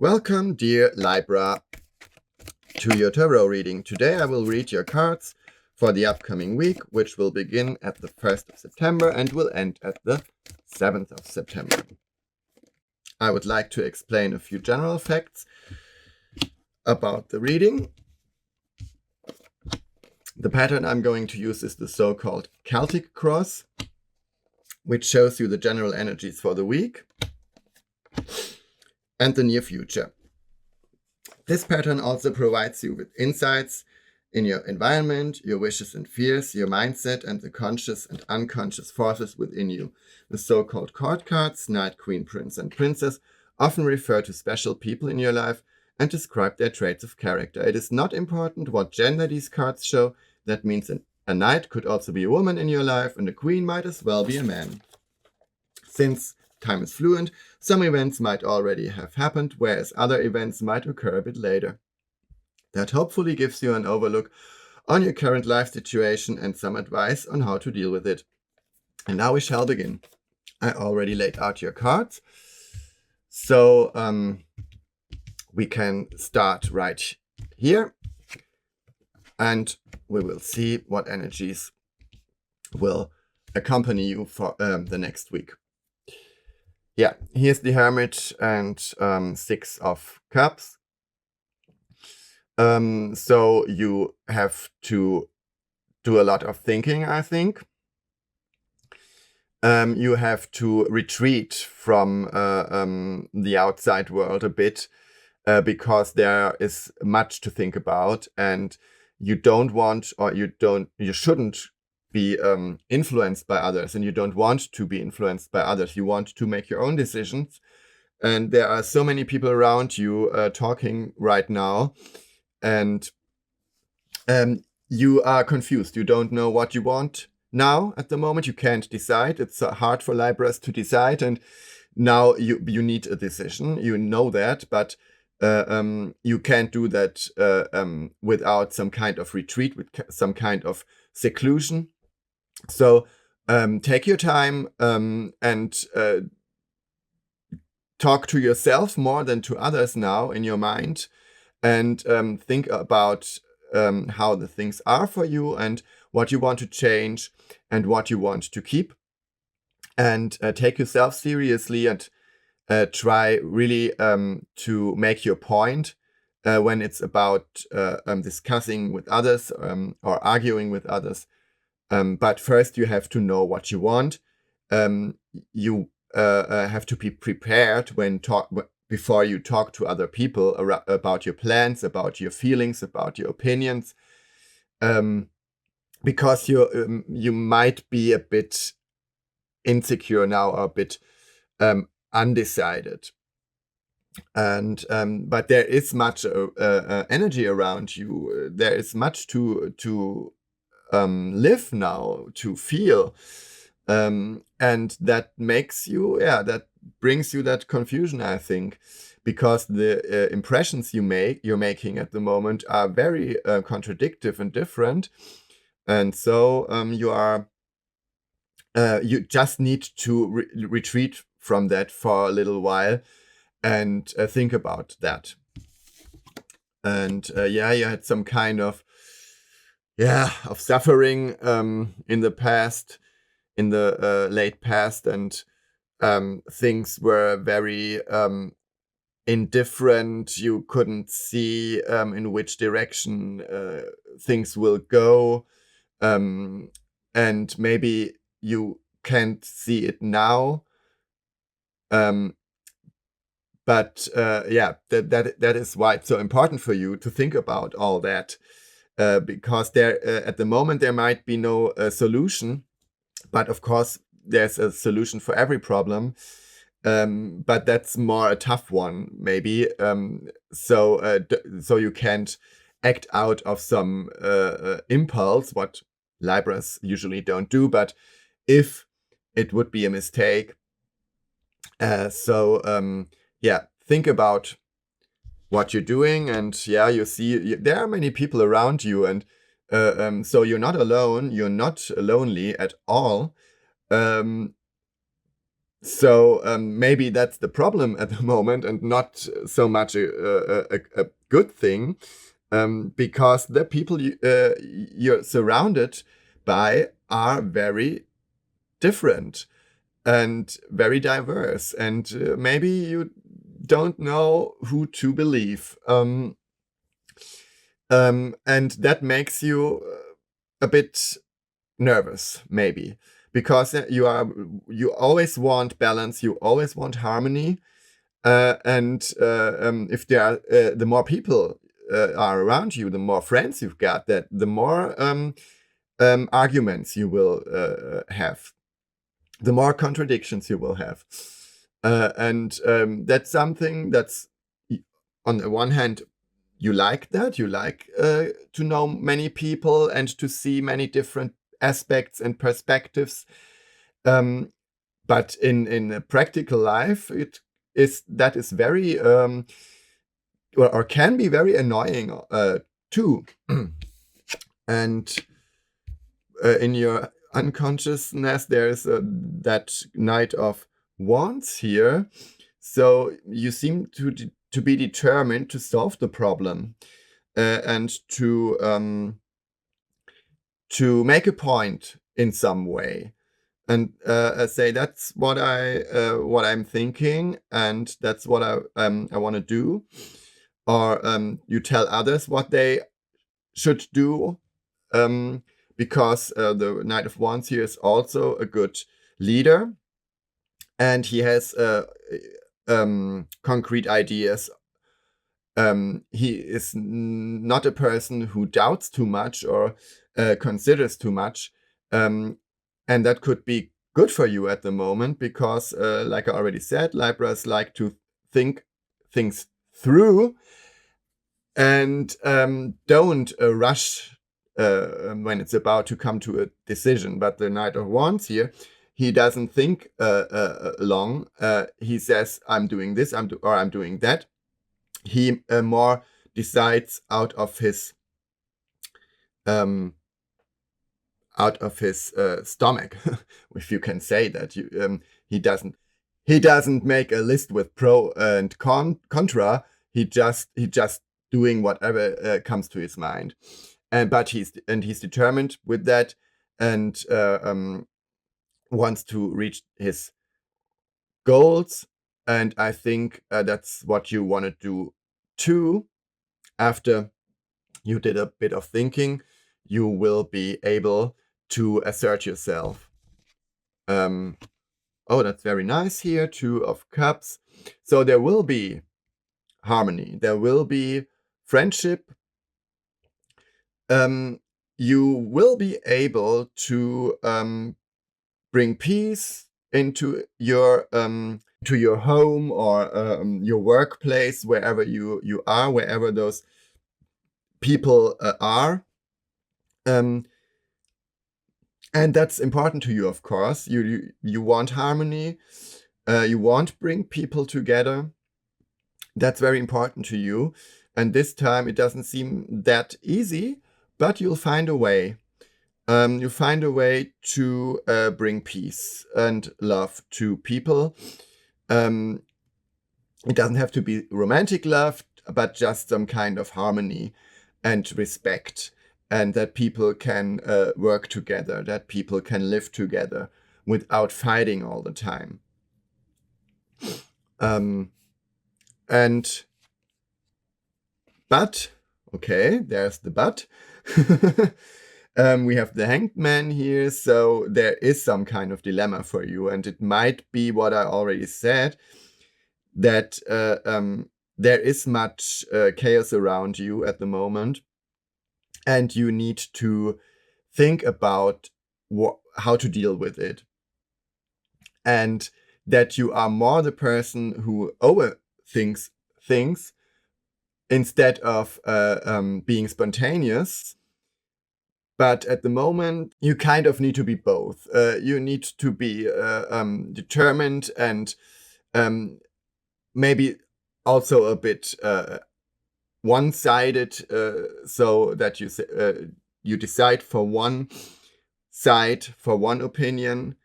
Welcome, dear Libra, to your tarot reading. Today I will read your cards for the upcoming week, which will begin at the 1st of September and will end at the 7th of September. I would like to explain a few general facts about the reading. The pattern I'm going to use is the so-called Celtic cross, which shows you the general energies for the week and the near future. This pattern also provides you with insights in your environment, your wishes and fears, your mindset, and the conscious and unconscious forces within you. The so-called court cards, Knight, Queen, Prince, and Princess, often refer to special people in your life and describe their traits of character. It is not important what gender these cards show. That means a knight could also be a woman in your life, and a queen might as well be a man. Since time is fluent, some events might already have happened, whereas other events might occur a bit later. That hopefully gives you an overlook on your current life situation and some advice on how to deal with it. And now we shall begin. I already laid out your cards, so we can start right here, and we will see what energies will accompany you for the next week. Yeah, here's the Hermit and 6 of Cups. So you have to do a lot of thinking, I think. You have to retreat from the outside world a bit because there is much to think about, and you don't want, or you shouldn't be influenced by others, and you don't want to be influenced by others. You want to make your own decisions, and there are so many people around you talking right now, and you are confused. You don't know what you want now at the moment. You can't decide. It's hard for Libras to decide, and now you need a decision. You know that, but you can't do that without some kind of retreat, with some kind of seclusion. So take your time and talk to yourself more than to others now in your mind, and think about how the things are for you and what you want to change and what you want to keep. And take yourself seriously and try really to make your point when it's about discussing with others or arguing with others. But first you have to know what you want. You have to be prepared before you talk to other people about your plans, about your feelings, about your opinions, because you might be a bit insecure now, or a bit undecided. And but there is much energy around you. There is much to live now, to feel, and that makes you, that brings you that confusion, I think, because the impressions you're making at the moment are very contradictory and different, and so you just need to retreat from that for a little while and think about that. And you had some kind of suffering in the past, in the late past, and things were very indifferent. You couldn't see in which direction things will go, and maybe you can't see it now. But that is why it's so important for you to think about all that, because there at the moment there might be no solution, but of course there's a solution for every problem, but that's more a tough one maybe. So you can't act out of some impulse, what Libras usually don't do, but if it would be a mistake. Think about what you're doing, and you see there are many people around you, and so you're not alone. You're not lonely at all. So maybe that's the problem at the moment, and not so much a good thing, because the people you're surrounded by are very different and very diverse, and maybe you don't know who to believe. And that makes you a bit nervous, maybe, because you always want balance, you always want harmony, and if there are the more people are around you, the more friends you've got, that the more arguments you will have, the more contradictions you will have, and that's something that's, on the one hand, you like that. You like to know many people and to see many different aspects and perspectives. But in a practical life, that is very or can be very annoying too. And in your unconsciousness, there's that Knight of Wands here. So you seem to be determined to solve the problem, and to make a point in some way, and say that's what I'm thinking, and that's what I want to do, or you tell others what they should do, because the Knight of Wands here is also a good leader, and he has concrete ideas. He is not a person who doubts too much or considers too much, and that could be good for you at the moment, because like I already said, Libras like to think things through, and don't rush when it's about to come to a decision. But the Knight of Wands here, he doesn't think long. He says, I'm doing this, I'm doing that. He more decides out of his stomach, if you can say that. He doesn't make a list with pro and contra. He just doing whatever comes to his mind, but he's determined with that, and wants to reach his goals. And I think that's what you want to do too. After you did a bit of thinking, you will be able to assert yourself. Oh, that's very nice here. 2 of Cups. So there will be harmony. There will be friendship. You will be able to bring peace into your home, or your workplace, wherever you are, wherever those people are. And that's important to you, of course. You want harmony. You want to bring people together. That's very important to you. And this time it doesn't seem that easy, but you'll find a way. You find a way to bring peace and love to people. It doesn't have to be romantic love, but just some kind of harmony and respect, and that people can work together, that people can live together without fighting all the time. But, okay, there's the but. We have the Hanged Man here, so there is some kind of dilemma for you, and it might be what I already said, that there is much chaos around you at the moment, and you need to think about how to deal with it, and that you are more the person who overthinks things instead of being spontaneous. But at the moment, you kind of need to be both. You need to be determined, and maybe also a bit one-sided, so that you decide for one side, for one opinion,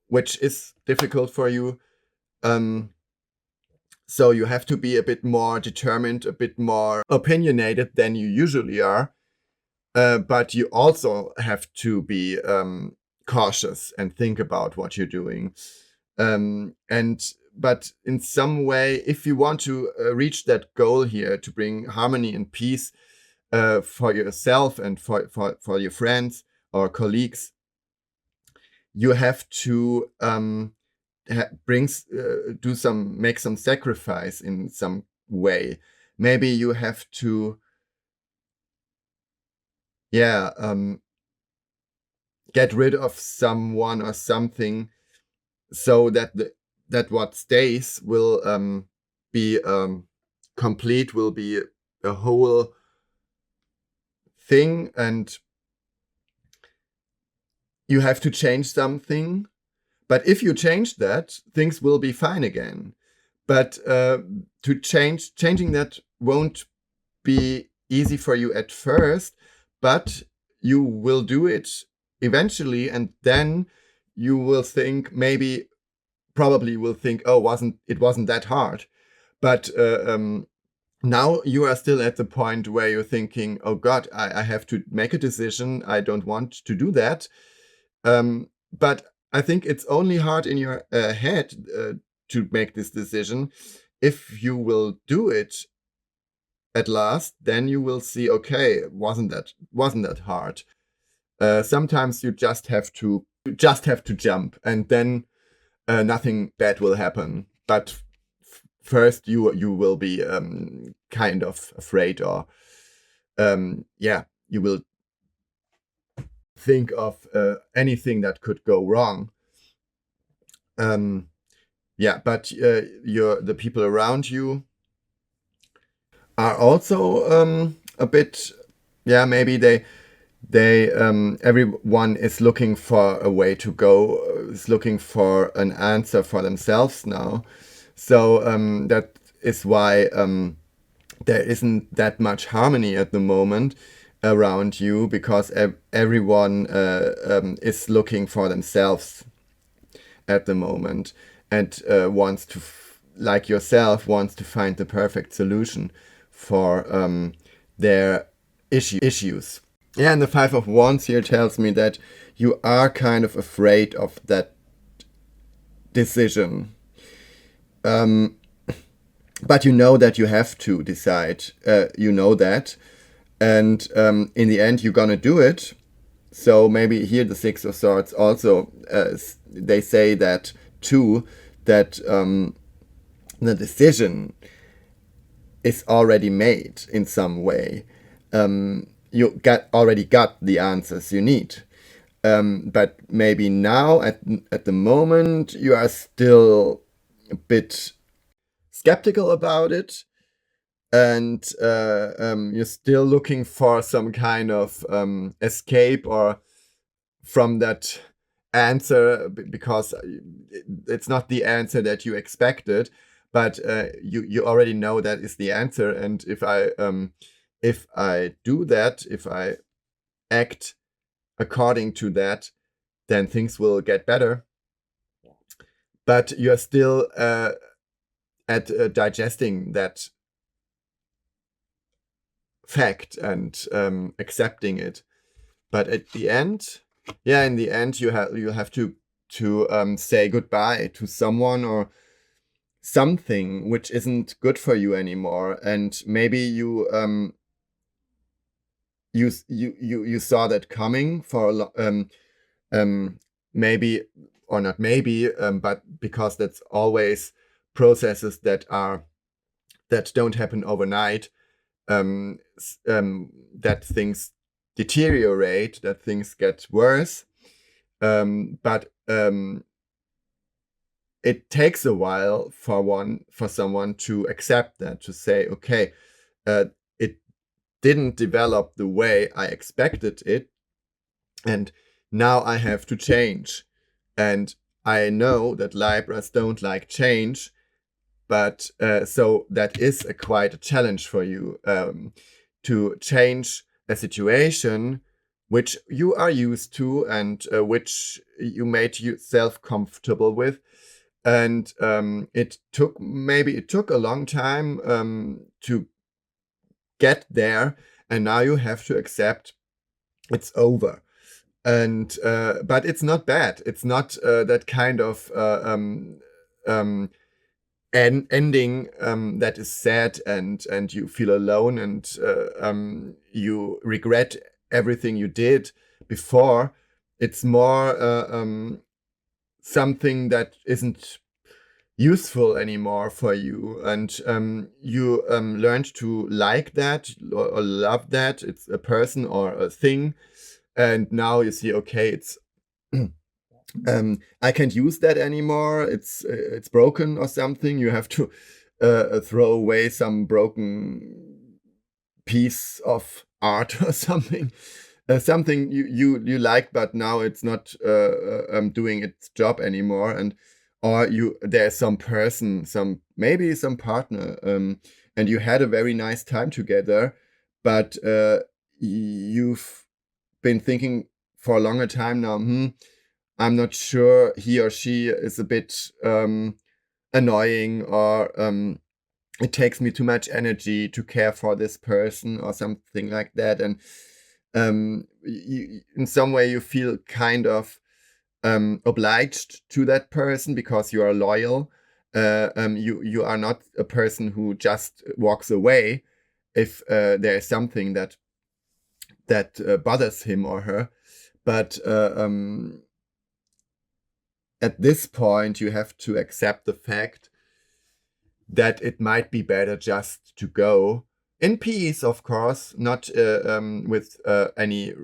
which is difficult for you. So you have to be a bit more determined, a bit more opinionated than you usually are. But you also have to be cautious and think about what you're doing. But in some way, if you want to reach that goal here, to bring harmony and peace for yourself and for your friends or colleagues, you have to make some sacrifice in some way. Maybe you have to get rid of someone or something, so that that what stays will be complete, will be a whole thing, and you have to change something. But if you change that, things will be fine again. But changing that won't be easy for you at first, but you will do it eventually, and then you will think, probably will think, oh, it wasn't that hard. But now you are still at the point where you're thinking, oh God, I have to make a decision. I don't want to do that. But I think it's only hard in your head to make this decision. If you will do it at last, then you will see, okay, wasn't that hard. Sometimes you just have to jump, and then nothing bad will happen. But first, you will be kind of afraid, or you will think of anything that could go wrong. But the people around you are also a bit, maybe they everyone is looking for a way to go, is looking for an answer for themselves now. So that is why there isn't that much harmony at the moment around you, because everyone is looking for themselves at the moment, and wants to, like yourself, wants to find the perfect solution for their issues. Yeah, and the Five of Wands here tells me that you are kind of afraid of that decision. But you know that you have to decide. You know that. And in the end, you're going to do it. So maybe here the Six of Swords also, they say that too, that the decision is already made in some way. You already got the answers you need. But maybe now, at the moment, you are still a bit skeptical about it, and you're still looking for some kind of escape or from that answer, because it's not the answer that you expected, but you already know that is the answer. And if I do that, if I act according to that, then things will get better. But you're still at digesting that fact and accepting it. But at the end, in the end, you have to say goodbye to someone or something which isn't good for you anymore. And maybe you saw that coming for maybe, or not maybe, but because that's always processes that don't happen overnight. That things deteriorate, that things get worse, but it takes a while for someone to accept that, to say, okay, it didn't develop the way I expected it, and now I have to change. And I know that Libras don't like change, but so that is quite a challenge for you, to change a situation which you are used to and which you made yourself comfortable with. And it took a long time to get there, and now you have to accept it's over. And but it's not bad. It's not that kind of um, ending that is sad, and you feel alone, and you regret everything you did before. It's more something that isn't useful anymore for you, and you learned to like that or love that. It's a person or a thing, and now you see, okay, it's I can't use that anymore. It's broken or something. You have to throw away some broken piece of art or something. Something you like, but now it's not doing its job anymore. And or there's some person, maybe some partner, and you had a very nice time together, but you've been thinking for a longer time now. I'm not sure he or she is a bit annoying, or it takes me too much energy to care for this person or something like that. And in some way you feel kind of obliged to that person because you are loyal. You are not a person who just walks away if there is something that bothers him or her. But at this point, you have to accept the fact that it might be better just to go in peace, of course, not with any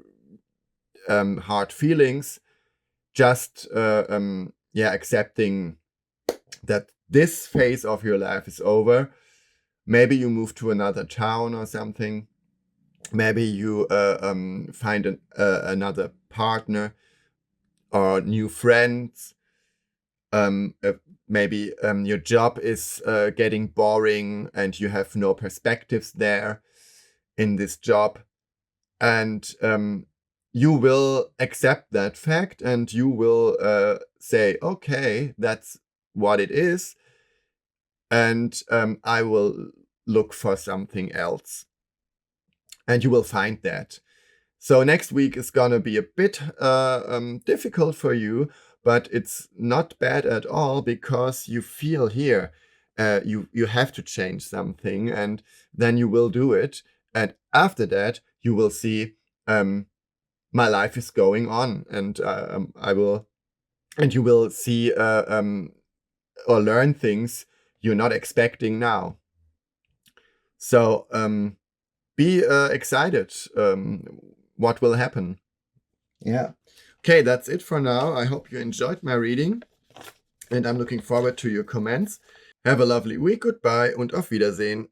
hard feelings, just accepting that this phase of your life is over. Maybe you move to another town or something. Maybe you find another partner or new friends. Maybe your job is getting boring and you have no perspectives there in this job. And you will accept that fact, and you will say, okay, that's what it is. And I will look for something else. And you will find that. So next week is going to be a bit difficult for you, but it's not bad at all, because you feel here you have to change something, and then you will do it. And after that, you will see my life is going on, and you will see or learn things you're not expecting now. So be excited what will happen. Yeah. Okay, that's it for now. I hope you enjoyed my reading, and I'm looking forward to your comments. Have a lovely week. Goodbye und auf Wiedersehen.